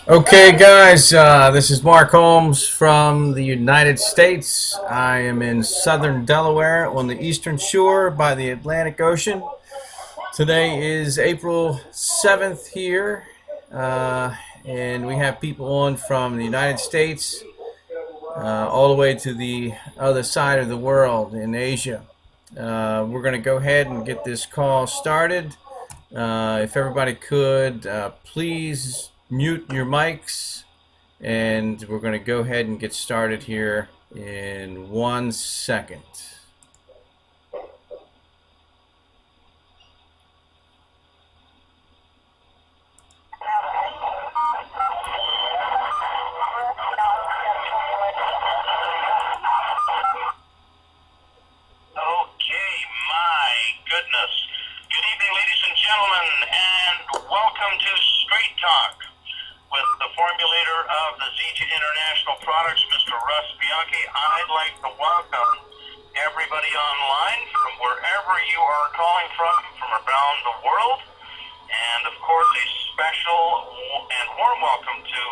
Okay, guys, this is Mark Holmes from the United States. I am in southern Delaware on the eastern shore by the Atlantic Ocean. Today is April 7th here, and we have people on from the United States all the way to the other side of the world in Asia. We're going to go ahead and get this call started. If everybody could, please mute your mics, and we're going to go ahead and get started here in 1 second. Okay, my goodness. Good evening, ladies and gentlemen, and welcome to Street Talk with the formulator of the Zija International Products, Mr. Russ Bianchi. I'd like to welcome everybody online from wherever you are calling from around the world. And, of course, a special and warm welcome to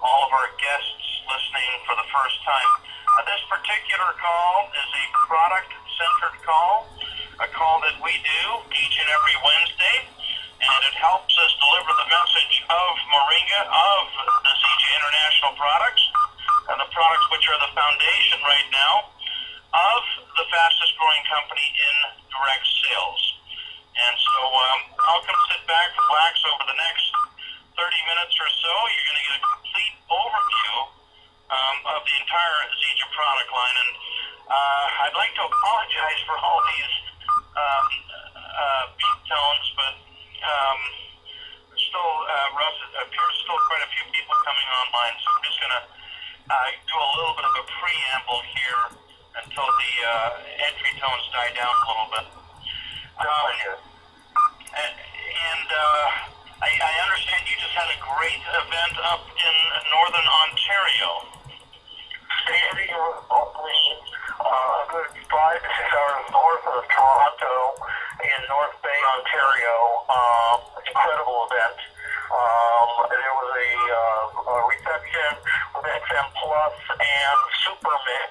all of our guests listening for the first time. This particular call is a product-centered call, a call that we do each and every Wednesday, and it helps us deliver the message of Moringa, of the Zija International products, and the products which are the foundation right now of the fastest growing company in direct sales. And so I'll come sit back, relax over the next 30 minutes or so. You're going to get a complete overview of the entire Zija product line. And I'd like to apologize for all these beat tones, but still, Russ, it appears still quite a few people coming online. So I'm just going to do a little bit of a preamble here until the entry tones die down a little bit. I understand you just had a great event up in northern Ontario. Very operations, a good 5 to 6 hours north of Toronto in North Bay, Ontario. Incredible event. There was a reception with XM Plus and Super Mix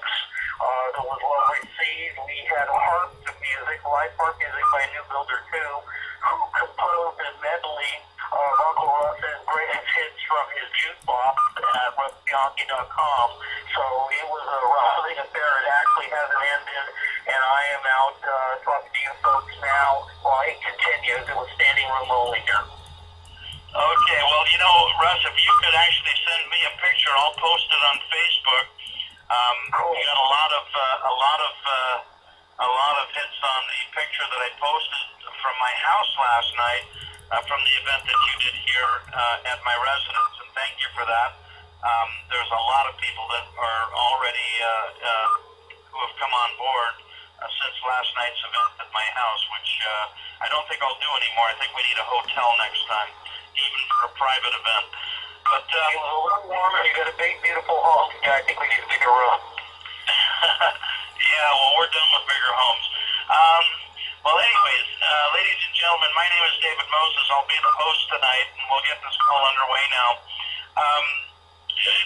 that was well received. We had harp music, live harp music by New Builder 2, who composed a medley of Uncle Russ's greatest hits from his jukebox at russbianchi.com. So it was a rousing affair. It actually hasn't ended, and I am out talking to you folks now while it continues. It was standing room only here. Okay, well, you know, Russ, if you could actually send me a picture, I'll post it on Facebook. Cool. You got a lot of hits on the picture that I posted from my house last night, from the event that you did here at my residence, and thank you for that. There's a lot of people that are already who have come on board since last night's event at my house, which I don't think I'll do anymore. I think we need a hotel next time, even for a private event. But It was a little warmer. You got a big, beautiful home. Yeah, I think we need a bigger room. yeah, well, we're done with bigger homes. Well, anyways, ladies and gentlemen, my name is David Moses. I'll be the host tonight, and we'll get this call underway now.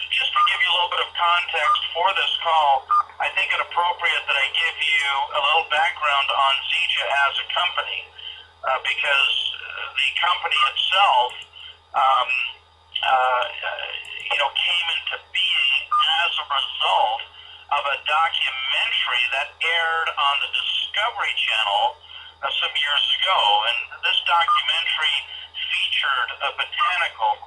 Just to give you a little bit of context for this call, I think it appropriate that I give you a little background on Zija as a company, because the company itself, came into being as a result of a documentary that aired on the Discovery Channel some years ago. And this documentary featured a botanical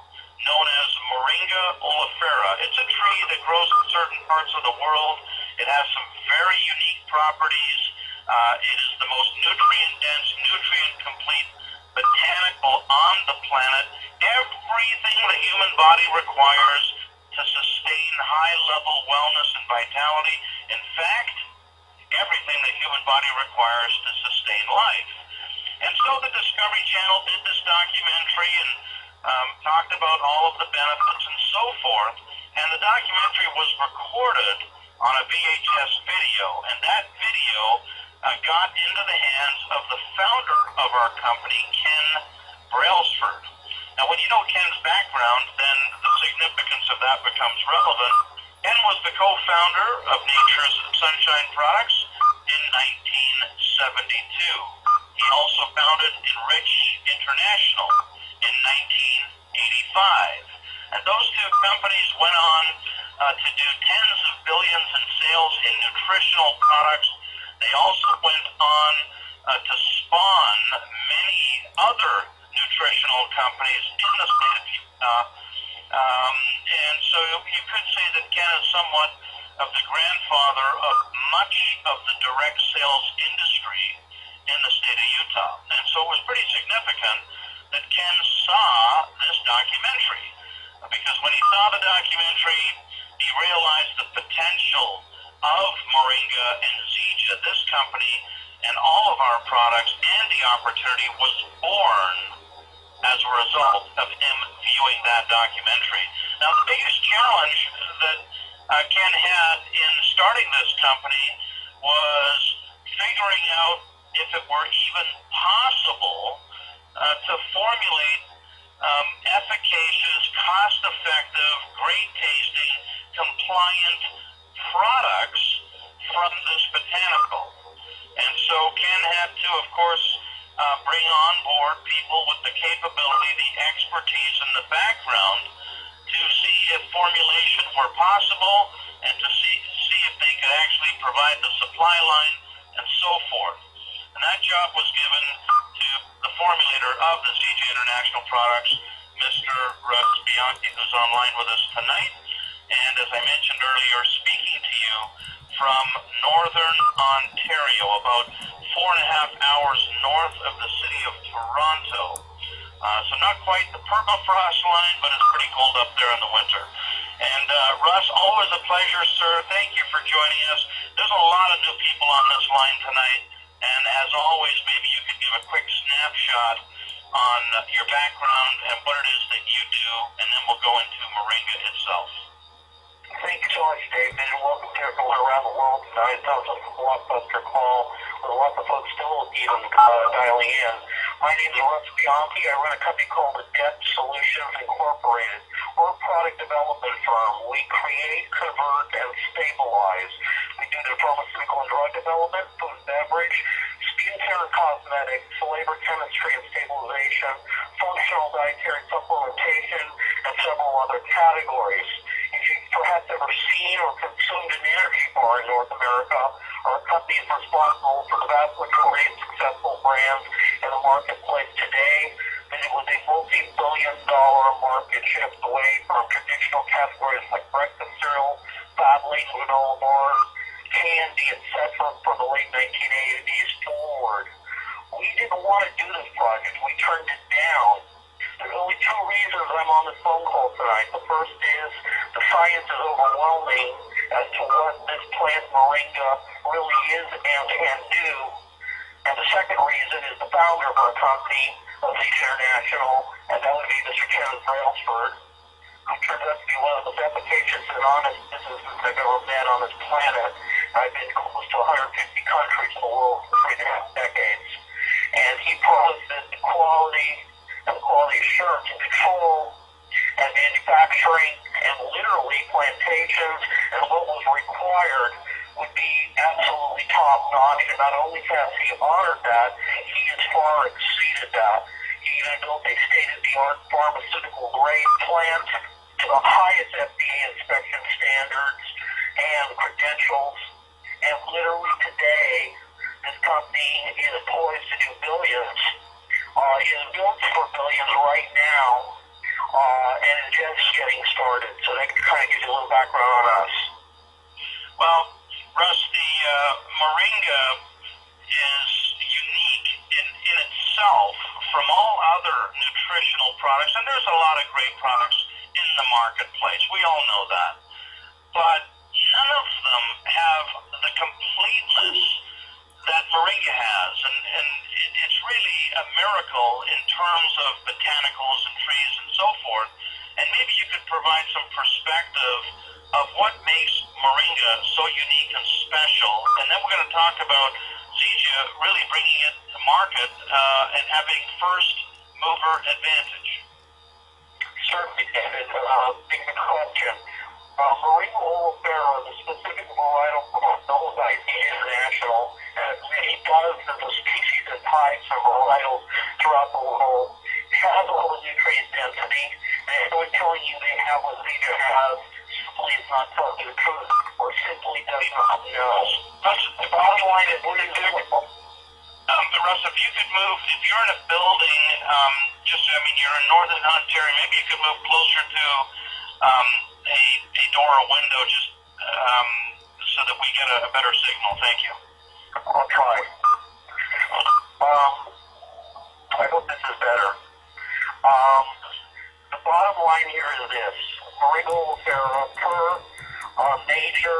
known as Moringa oleifera. It's a tree that grows in certain parts of the world. It has some very unique properties. It is the most nutrient-dense, nutrient-complete botanical on the planet. Everything the human body requires to sustain high-level wellness and vitality. In fact, everything the human body requires to sustain life. And so the Discovery Channel did this documentary and talked about all of the benefits and so forth. And the documentary was recorded on a VHS video. And that video got into the hands of the founder of our company, Ken Brailsford. Now, when you know Ken's background, then the significance of that becomes relevant. Ken was the co-founder of Nature's Sunshine Products in 1972. He also founded Enrich International in 1985. And those two companies went on to do tens of billions in sales in nutritional products. They also went on to spawn many other nutritional companies in the state of Utah. And so you could say that Ken is somewhat of the grandfather of much of the direct sales industry in the state of Utah. And so it was pretty significant that Ken saw this documentary, because when he saw the documentary, he realized the potential of Moringa and Zija, this company, and all of our products, and the opportunity was born as a result of him viewing that documentary. Now, the biggest challenge that Ken had in starting this company was figuring out if it were even possible to formulate efficacious, cost-effective, great-tasting, compliant products from this botanical. And so Ken had to, of course, bring on board people with the capability, the expertise, and the background to see if formulation were possible and to see if they could actually provide the supply line and so forth. And that job was given to the formulator of the Zija International products, Mr. Russ Bianchi, who's online with us tonight. And as I mentioned earlier, speaking to you from northern Ontario, about 4.5 hours north of the city of Toronto. So not quite the permafrost line, but it's pretty cold up there in the winter. And Russ, always a pleasure, sir. Thank you for joining us. There's a lot of new people on this line tonight. And as always, maybe you could give a quick snapshot on your background and what it is that you do, and then we'll go into Moringa itself. Thank you so much, David, and welcome to everyone around the world tonight. That was a blockbuster call with lots of folks still even dialing in. My name is Russ Bianchi. I run a company called Adept Solutions Incorporated. We're a product development firm. We create, convert, and stabilize. We do the pharmaceutical and drug development, food and beverage, skincare and cosmetics, flavor chemistry and stabilization, functional dietary supplementation, and several other categories. If you've perhaps ever seen or consumed an energy bar in North America, our company is responsible for the vast majority of successful brands in the marketplace today. And it was a multi-billion-dollar market shift away from traditional categories like breakfast cereal, fat-laden granola bars, candy, etc. from the late 1980s forward. We didn't want to do this project. We turned it down. There's only two reasons I'm on this phone call tonight. The first is the science is overwhelming as to what this plant moringa really is and can do. And the second reason is the founder of our company, Zija International, and that would be Mr. Kenneth Brailsford, who turns out to be one of the most efficacious and honest businessmen I've ever met on this planet. I've been close to 150 countries in the world for 3.5 decades. And he promises the quality and the quality assurance and control and manufacturing and literally plantations and what was required would be absolutely top-notch. And not only has he honored that, he has far exceeded that. He even built a state-of-the-art pharmaceutical-grade plant to the highest FDA inspection standards and credentials. And literally today, this company is poised to do billions. It is built for billions right now, and it's just getting started. So that kind of gives you a little background on us. Well, Russ, the moringa is unique in itself from all other nutritional products, and there's a lot of great products in the marketplace. We all know that. But none of them have the completeness that moringa has, and it's really a miracle in terms of botanicals and trees and so forth. And maybe you could provide some perspective of what makes moringa so unique and special. And then we're going to talk about Zija really bringing it to market and having first mover advantage. Certainly, David. Big question. Marine Olifera, the specific varietal known by International, has many dozens of species and types of varietals throughout the world, has all the nutrient density, and everyone telling you they have what Zeta has simply is not telling you the truth, or simply does not know. The bottom line is, Russ, if you could move, if you're in a building, you're in northern Ontario, maybe you could move closer to a door or window so that we get a better signal. Thank you. I'll try. I hope this is better. The bottom line here is this. Marine Olifera, per major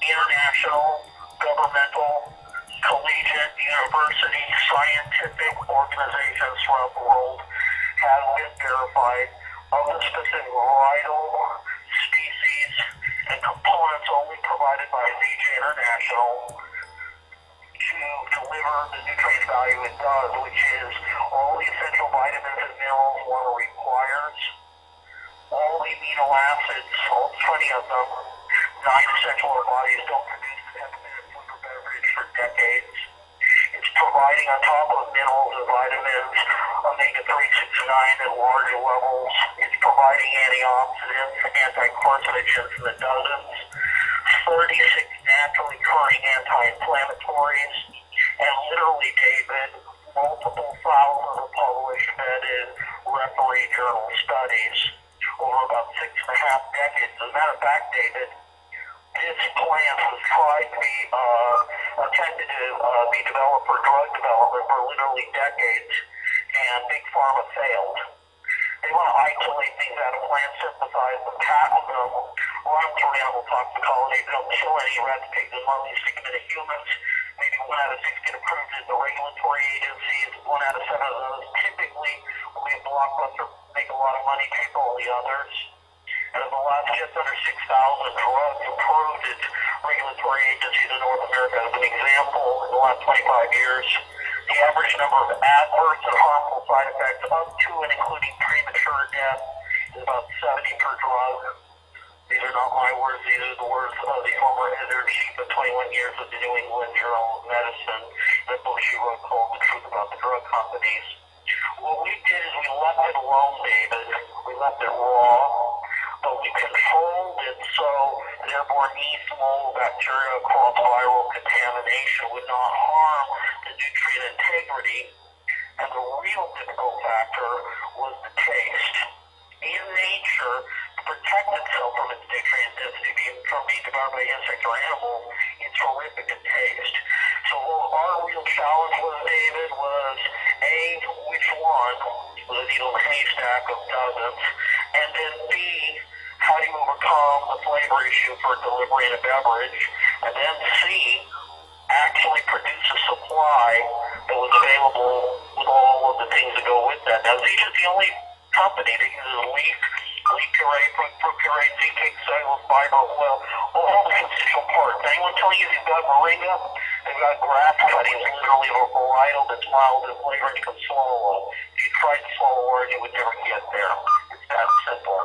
international, governmental, collegiate, university, scientific organizations throughout the world have been verified of the specific varietal, species, and components only provided by Zeta International to deliver the nutrient value it does, which is all the essential vitamins and minerals water requires, all the amino acids, all 20 of them, 9 essential our bodies don't produce that have been in food or beverage for decades. It's providing on top of minerals and vitamins omega-3, 6, and 9 at larger levels. It's providing antioxidants, anti-carcinogens in the dozens, 36 naturally occurring anti-inflammatories, and literally, David, multiple thousands of published vetted referee journal studies over about 6.5 decades. As a matter of fact, David, this plant was tried to be attempted to be developed for drug development for literally decades, and Big Pharma failed. They want to isolate things out of plants, synthesize them, patent them, run them through animal toxicology. They don't kill any rats, pigs, and monkeys, stick them into humans. Maybe 1 out of 6 get approved at the regulatory agencies. 1 out of 7 of those typically will be a blockbuster, make a lot of money, take all the others. And of the last just under 6,000 drugs approved at regulatory agencies in North America, as an example, in the last 25 years, the average number of adverse and harmful side effects up to and including premature death is about 70 per drug. These are not my words, these are the words of the former editor-in-chief of 21 years of the New England Journal of Medicine, that book she wrote called The Truth About the Drug Companies. What we did is we left it alone, David. We left it raw, but we controlled it so that airborne yeast, mold, bacteria, cross-viral contamination would not harm the nutrient integrity. And the real difficult factor was the taste. In nature, to protect itself from its nutrient density from being devoured by insects or animals, it's horrific in taste. So our real challenge was, David, was A, which one was a needle in a haystack of dozens, and then B, how do you overcome the flavor issue for delivery in a beverage, and then C, actually produce a supply that was available with all of the things that go with that. Now, Zeta is the only company that uses leaf puree, fruit puree, zinc, cellulose, fiber, oil, all the constitutional parts. Anyone telling you they've got moringa, they've got grass cuttings, literally of a varietal that's mild in flavor and you can swallow. If you tried to swallow orange, you would never get there. It's that simple.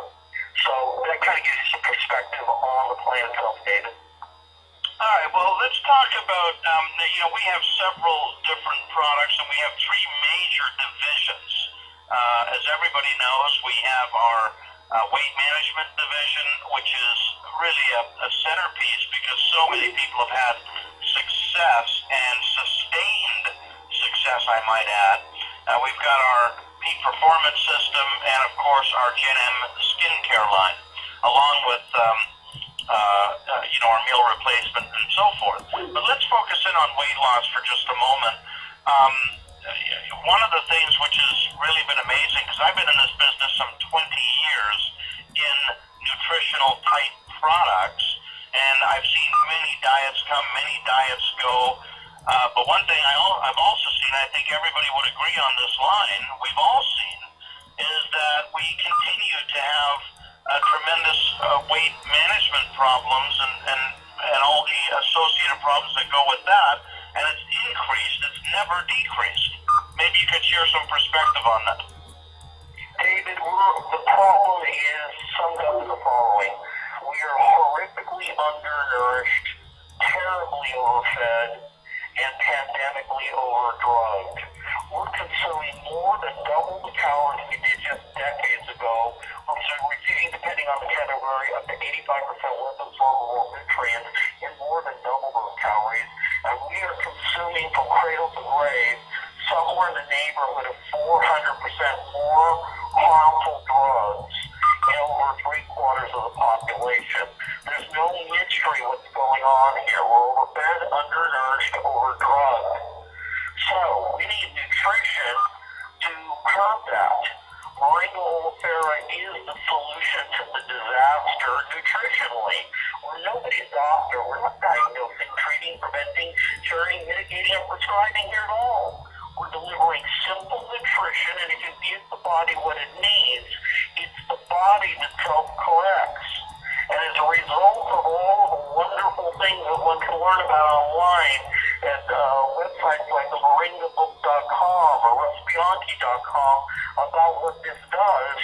So that kind of gives you some perspective on the plant itself, David. All right, well, let's talk about, we have several different products and we have 3 major divisions. As everybody knows, we have our weight management division, which is really a centerpiece because so many people have had success and sustained success, I might add. We've got our peak performance system and, of course, our Gen M skincare line, along with our meal replacement and so forth. But let's focus in on weight loss for just a moment. One of the things which has really been amazing, because I've been in this business some 20 years in nutritional type products, and I've seen many diets come, many diets go. But one thing I've also seen, I think everybody would agree on this line, we've all seen, is that we continue to have tremendous weight management problems and all the associated problems that go with that, and it's increased, it's never decreased. Maybe you could share some perspective on that. David, The problem is summed up in the following. We are horrifically undernourished, terribly overfed, and pandemically overdrugged. We're consuming more than double the calories we did just decades ago. We're receiving, depending on the category, up to 85% less absorbable nutrients and more than double those calories. And we are consuming from cradle to grave somewhere in the neighborhood of 400% more harmful drugs in over 3/4 of the population. There's no mystery what's going on here. We're overfed, undernourished, overdrugged. So we need nutrition to curb that. Moringa oleifera is the solution to the disaster nutritionally. We're nobody's doctor. We're not diagnosing, treating, preventing, curing, mitigating, or prescribing here at all. We're delivering simple nutrition, and if you give the body what it needs, it's the body that self-corrects. And as a result of all of the wonderful things that one can learn about online at websites like the moringabook.com or russbianchi.com about what this does,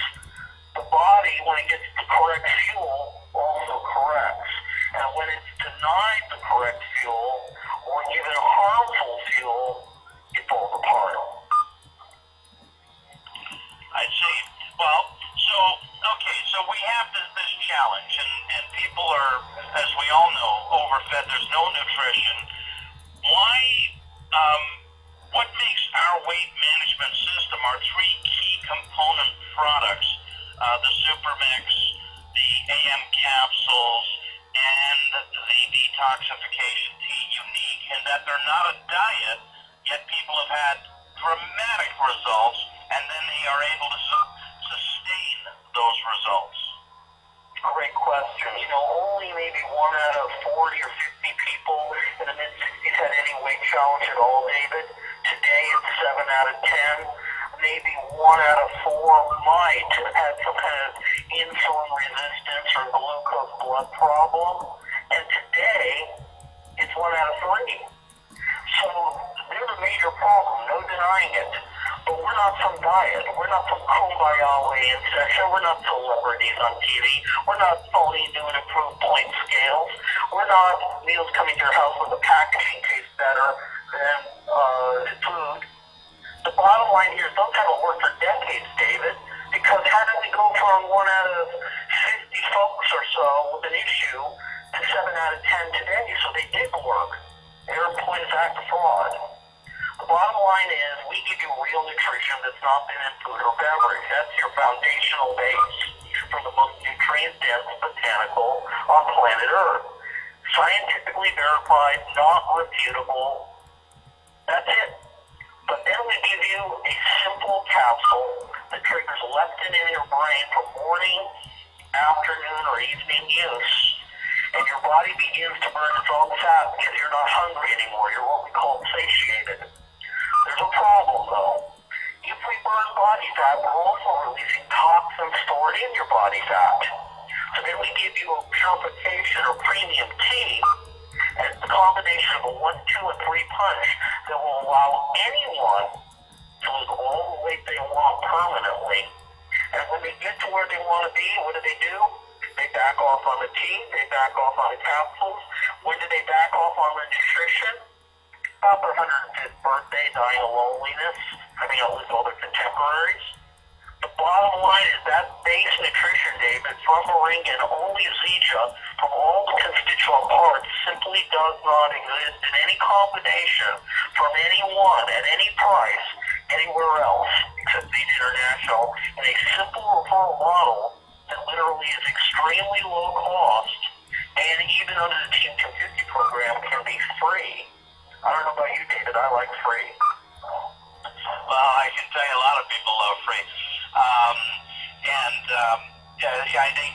the body, when it gets the correct fuel, also corrects. And when it's denied the correct fuel or given harmful fuel, it falls apart. I see. Well, so we have this challenge, and people are, as we all know, overfed. There's no nutrition. Why? What makes our weight management system, our three key component products, the Supermix, the AM capsules, and the detoxification tea unique, in that they're not a diet, yet people have had dramatic results, and then they are able to sustain those results? Great question. Only maybe 1 out of 40 or 50 people in the mid-60s had any weight challenge at all, David. Today it's 7 out of 10. Maybe 1 out of 4 might have had some kind of insulin resistance or glucose blood problem. And today it's 1 out of 3. So there's a major problem, no denying it. But we're not some diet. We're not some kumbaya in session. We're not celebrities on TV. We're not phony doing improved point scales. We're not meals coming to your house where the packaging tastes better than the food. The bottom line here is those haven't worked for decades, David, because how did we go from 1 out of 50 folks or so with an issue to 7 out of 10 today? So they did work. Error point is act of fraud. The bottom line is we give you real nutrition that's not been in food or beverage. That's your foundational base for the most nutrient-dense botanical on planet Earth. Scientifically verified, not refutable. That's it. But then we give you a simple capsule that triggers leptin in your brain for morning, afternoon, or evening use. And your body begins to burn its own fat because you're not hungry anymore. You're what we call satiated. There's a problem, though. If we burn body fat, we're also releasing toxins stored in your body fat. So then we give you a purification or premium tea, and it's the combination of a 1, 2, and 3 punch that will allow anyone to lose all the weight they want permanently. And when they get to where they want to be, what do? They back off on the tea, they back off on the capsules. When do they back off on the nutrition? About their 105th birthday, dying of loneliness, having outlived all their contemporaries. The bottom line is that base nutrition, David, from moringa and only zeja, from all the constituent parts, simply does not exist in any combination from anyone at any price anywhere else except Zeja International in a simple referral model that literally is extremely low cost and even under the Team 250 program can be free. I don't know about you, David. I like free. Well, I can tell you a lot of people love free. Yeah, I think,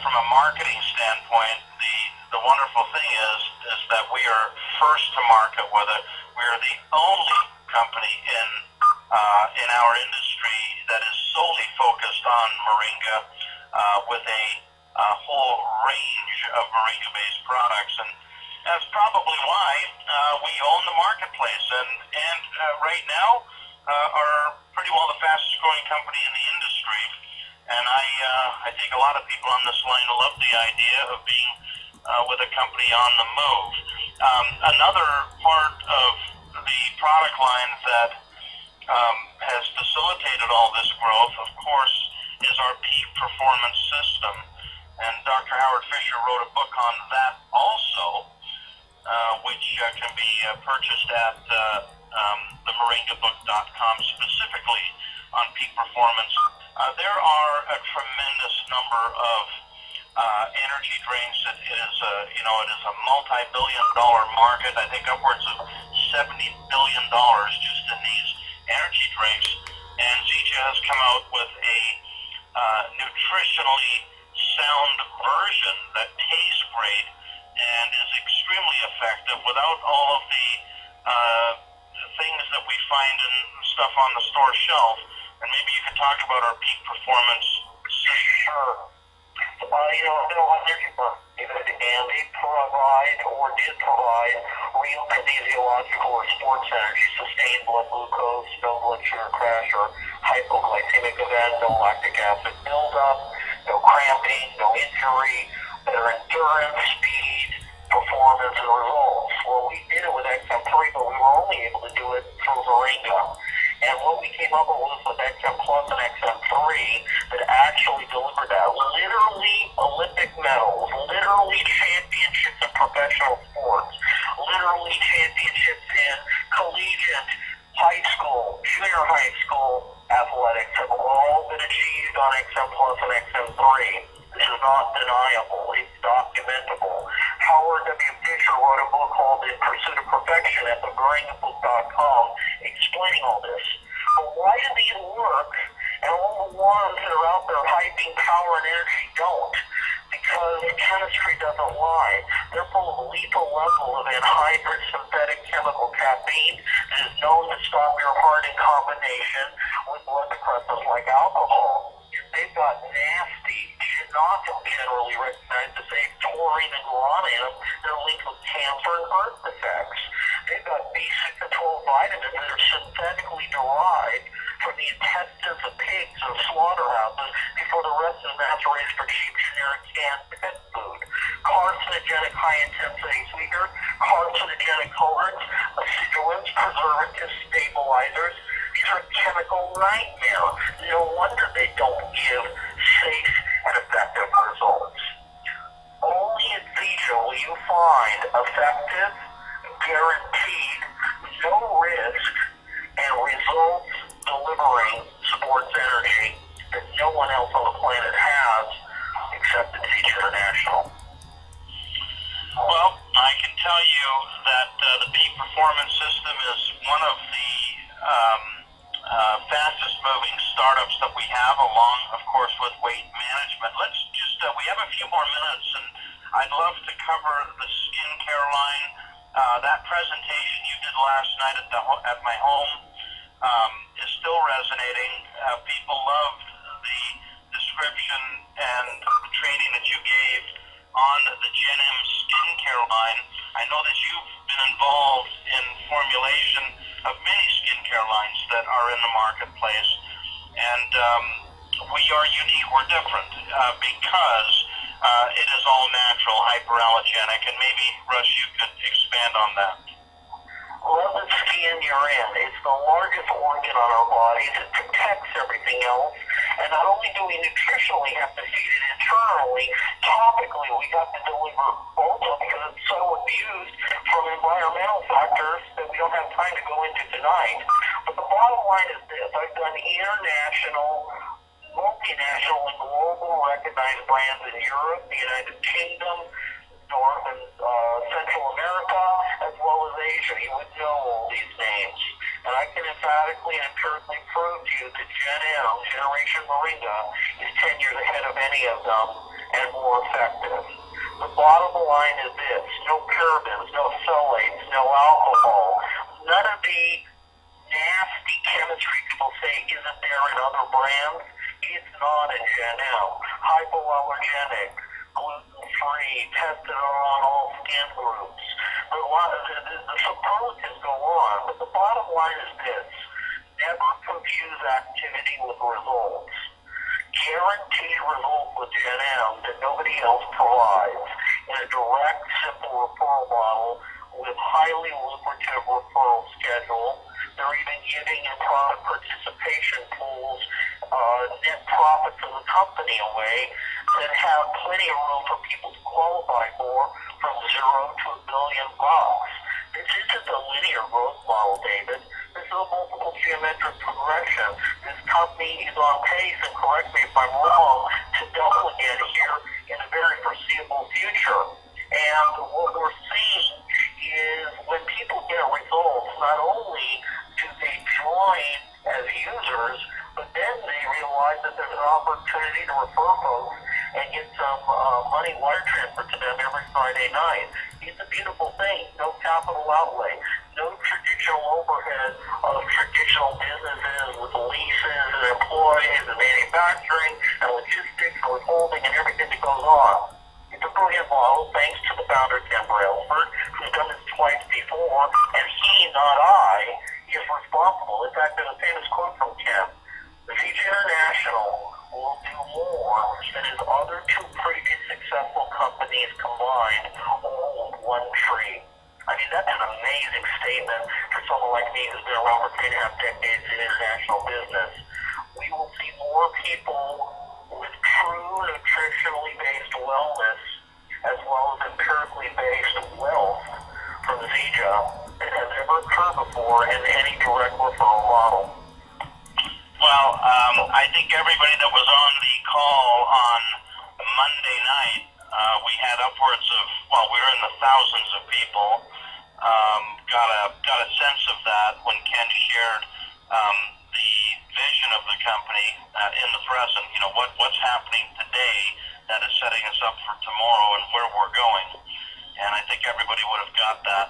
from a marketing standpoint, the wonderful thing is that we are first to market with it. We are the only company in our industry that is solely focused on moringa, with a whole range of moringa-based products, and that's probably why we own the marketplace, and right now are pretty well the fastest growing company in the industry. And I think a lot of people on this line love the idea of being with a company on the move. Another part of the product line that has facilitated all this growth, of course, is our peak performance system. And Dr. Howard Fisher wrote a book on that also, which can be purchased at themoringabook.com, specifically on peak performance. There are a tremendous number of energy drinks. It is a multi-billion-dollar market. I think upwards of $70 billion just in these energy drinks. And Zija has come out with a nutritionally sound version that tastes great and is extremely effective without all of the things that we find in stuff on the store shelf. And maybe you can talk about our peak performance. Sure. Energy bars, and they provide or did provide real kinesiological or sports energy, sustained blood glucose, no blood sugar crash or hypoglycemic event, no lactic acid buildup, no cramping, no injury, better endurance, speed, performance, and results. Well, we did it with XM3, but we were only able to do it through Moringa. And what we came up with XM Plus and XM3 that actually delivered that literally Olympic medals, literally championships in professional sports, literally championships in collegiate, high school, junior high school athletics have all been achieved on XM Plus and XM3. This is not deniable. It's documentable. Howard W. Fisher wrote a book called In Pursuit of Perfection at themoringabook.com explaining all this. But why do these work and all the ones that are out there hyping power and energy don't? Because chemistry doesn't lie. They're full of lethal level of anhydrous synthetic chemical caffeine that is known to stop your heart in combination with blood depressants like alcohol. They've got nasty, not generally recognized as safe taurine and guarana in them. They're linked with cancer and birth defects. They've got B6 and 12 vitamins that are synthetically derived from the intestines of pigs and slaughterhouses before the rest is macerated for cheap generic canned pet food. Carcinogenic high-intensity sweeteners, carcinogenic colorants, acidulants, preservatives, stabilizers. These are a chemical nightmare. No wonder they don't give safe and effective results. Only in Zija will you find effective, guaranteed, no risk, and results delivering sports energy that no one else on the planet has except at Zija International. Well, I can tell you that the peak performance system is one of the fastest moving startups that we have, along, of course, with weight management. Let's just, we have a few more minutes, and I'd love to cover the skincare line. That presentation you did last night at my home is still resonating. People loved the description and the training that you gave on the Gen M skincare line. I know that you've been involved in formulation of many skincare lines that are in the marketplace, and we are unique, we're different, because it is all natural, hyperallergenic, and maybe, Russ, you could expand on that. Love the skin you're in. It's the largest organ on our bodies. It protects everything else. And not only do we nutritionally have to feed it internally, topically we have to deliver also because it's so abused from environmental factors that we don't have time to go into tonight. But the bottom line is this. I've done international, multinational, and global recognized brands in Europe, the United Kingdom, North and Central America, as well as Asia. You would know all these names. And I can emphatically and empirically prove to you that Gen M, Generation Moringa, is 10 years ahead of any of them and more effective. The bottom line is this: no parabens, no phthalates, no alcohol, none of the nasty chemistry people say isn't there in other brands. It's not in Gen M. Hypoallergenic, gluten-free, tested on all skin groups. The superlatives go on, but the bottom line is this: never confuse activity with results. guaranteed result with Gen M that nobody else provides in a direct, simple referral model with highly lucrative referral schedule. They're even giving in product participation pools net profit for the company away that have plenty of room for people to qualify for from $0 to $1 billion. This isn't a linear growth model, David. This is a multiple geometric progression. This company is on pace, and correct me if I'm wrong, to double again here in the very foreseeable future. And what we're seeing is when people get results, not only do they join as users, but then they realize that there's an opportunity to refer folks and get some money wire transferred to them every Friday night. It's a beautiful thing. No capital outlay, no traditional overhead of traditional businesses with leases and employees and manufacturing and logistics and withholding and everything that goes on. It's a brilliant model, thanks to the founder, Ken Brailsford, who's done this twice before, and he, not I, is responsible. In fact, there's a famous quote from Ken: ZJ International will do more than his other two previous successful companies combined, all with one tree. I mean, that's an amazing statement for someone like me who's been around for 3.5 decades in international business. We will see more people with true nutritionally based wellness as well as empirically based wealth from Zija than has ever occurred before in any direct referral model. Well, I think everybody that was on the call on Monday night, we had upwards of, well, we were in the thousands of people, got a sense of that when Ken shared the vision of the company in the present, you know, what's happening today that is setting us up for tomorrow and where we're going. And I think everybody would have got that.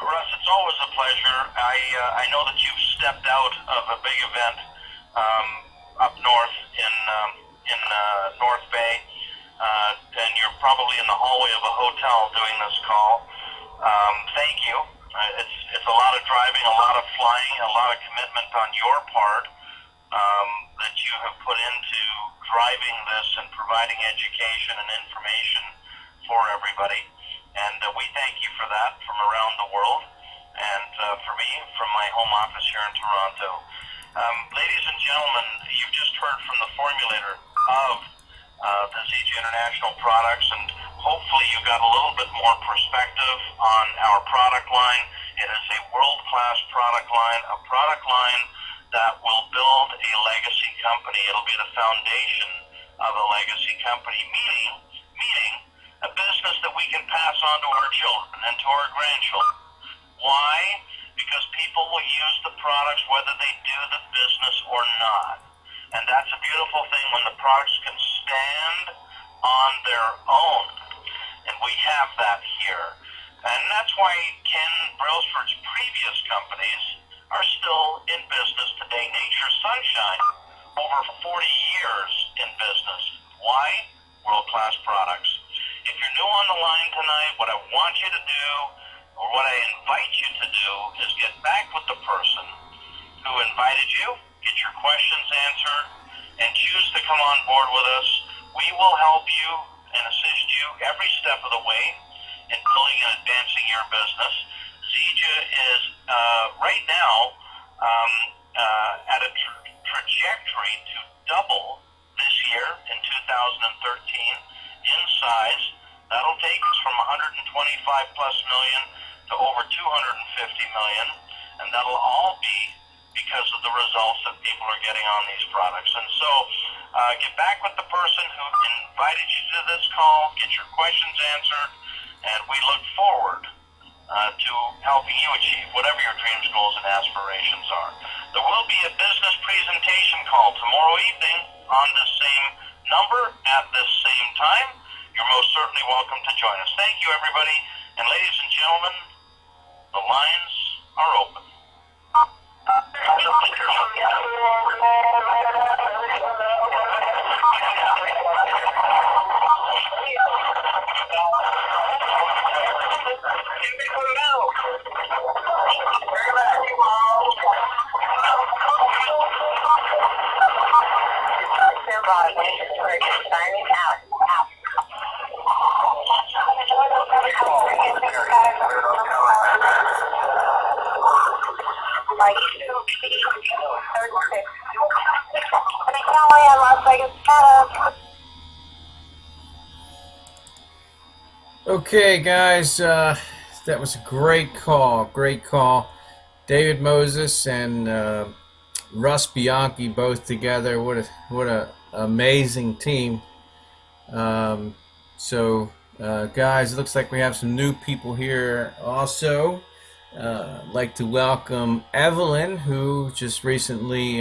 Russ, it's always a pleasure. I know that you've stepped out of a big event up north in North Bay, and you're probably in the hallway of a hotel doing this call. Thank you. It's a lot of driving, a lot of flying, a lot of commitment on your part that you have put into driving this and providing education and information for everybody. And we thank you for that from around the world, and for me, from my home office here in Toronto. Ladies and gentlemen, you've just heard from the formulator of the ZJ International products, and hopefully you got a little bit more perspective on our product line. It is a world-class product line, a product line that will build a legacy company. It'll be the foundation of a legacy company, meaning a business that we can pass on to our children and to our grandchildren. Why? Because people will use the products whether they do the business or not. And that's a beautiful thing when the products can stand on their own. And we have that here. And that's why Ken Brailsford's previous companies are still in business today. Nature Sunshine, over 40 years in business. Why? World-class products. If you're new on the line tonight, what I want you to do, or what I invite you to do, is get back with the person who invited you, get your questions answered, and choose to come on board with us. We will help you and assist you every step of the way in building and advancing your business. Zija is right now at a trajectory to double this year in 2013 in size. That'll take us from 125 plus million to over 250 million, and that'll all be because of the results that people are getting on these products. And so get back with the person who invited you to this call, get your questions answered, and we look forward to helping you achieve whatever your dreams, goals, and aspirations are. There will be a business presentation call tomorrow evening on this same number at this same time. You're most certainly welcome to join us. Thank you, everybody. And ladies and gentlemen, the lines are open. Stand by. Okay, guys, that was a great call. Great call. David Moses and Russ Bianchi both together. What a amazing team. Um, guys, it looks like we have some new people here. Also, I'd like to welcome Evelyn, who just recently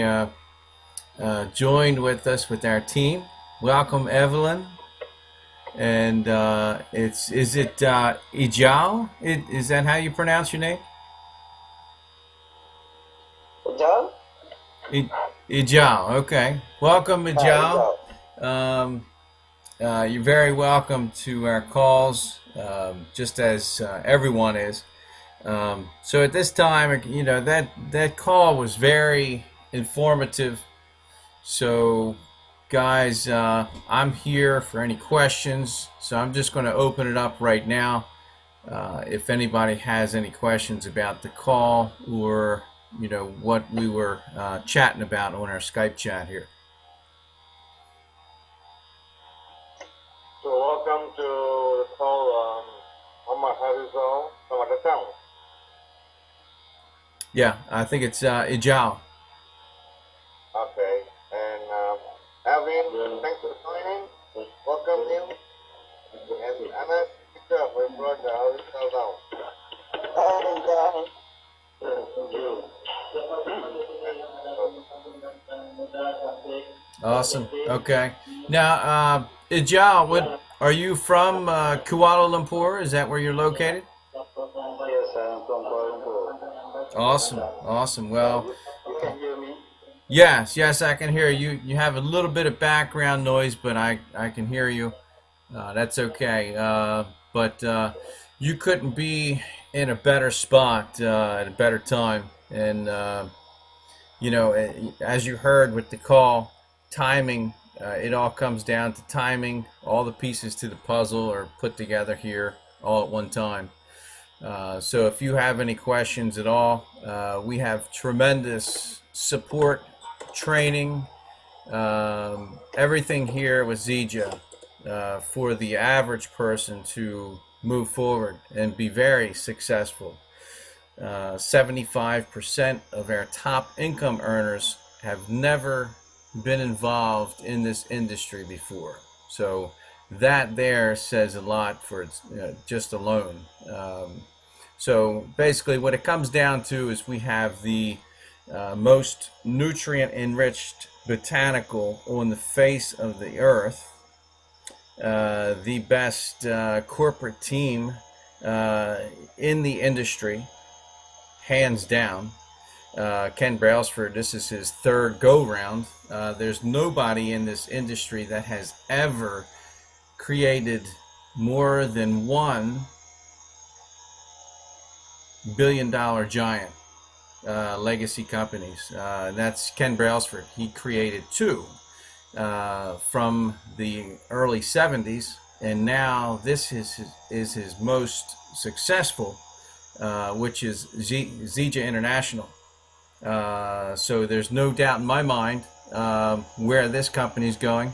joined with us with our team. Welcome, Evelyn. And is it Ijao? Is that how you pronounce your name? John? Ijao. Okay. Welcome, Ijao. You're very welcome to our calls, just as everyone is. So at this time, that call was very informative. So, guys, I'm here for any questions. So I'm just going to open it up right now. If anybody has any questions about the call or what we were chatting about on our Skype chat here. So welcome to the call. Omar Harizal from the town. Yeah, I think it's Ijao. Okay. And Alvin, thanks for joining. Welcome you. And Anna, pick up my brother Harizal now. Awesome. Okay. Now, Ijao, what are you from? Kuala Lumpur? Is that where you're located? Yes, I'm from Kuala Lumpur. Awesome. Awesome. Well, You can hear me? yes, I can hear you. You have a little bit of background noise, but I can hear you. That's okay. But you couldn't be in a better spot at a better time. And as you heard with the call, timing. It all comes down to timing. All the pieces to the puzzle are put together here all at one time. So if you have any questions at all, we have tremendous support, training, everything here with Zija for the average person to move forward and be very successful. 75% of our top income earners have never been involved in this industry before. So that there says a lot for its just alone. So basically what it comes down to is we have the most nutrient enriched botanical on the face of the earth, the best corporate team in the industry, hands down. Ken Brailsford, this is his third go-round. There's nobody in this industry that has ever created more than $1 billion giant legacy companies. That's Ken Brailsford. He created 2 from the early 70s, and now this is his most successful, which is Zija International. So there's no doubt in my mind where this company is going.